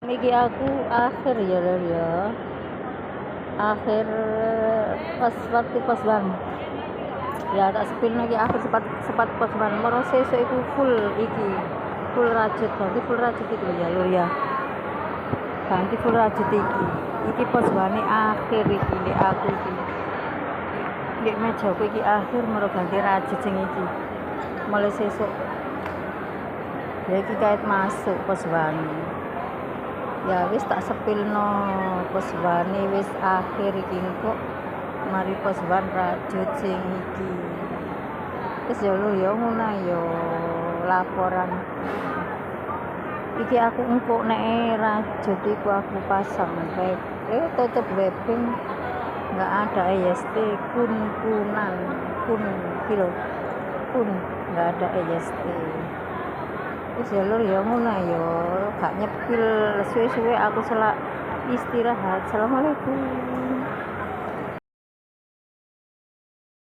Iki aku akhir ya lho ya. Akhir pas waktu pas bang. Ya tak sepil lagi akhir sepat pas bang. Moro sesuk iku full iki. Full rajut, ganti full rajut itu ya lho ya. Ganti full rajut iki. Iki pas bane akhir iki di aku iki. Di mejaku iki akhir moro ganti rajut sing iki. Mulai sesuk. Ya iki kait masuk pas bane. Ya wis tak sepilno posbane wis akhir iki kok mari posban rajut sing iki wis yo lho yo ngono yo laporan iki aku engko nek rajut iku aku pasang web tutup webbing nggak ada EST kunan kun kilo kun nggak ada EST wis ya lur ya ngono ya gak nyepil suwe-suwe aku selak istirahat. Assalamualaikum.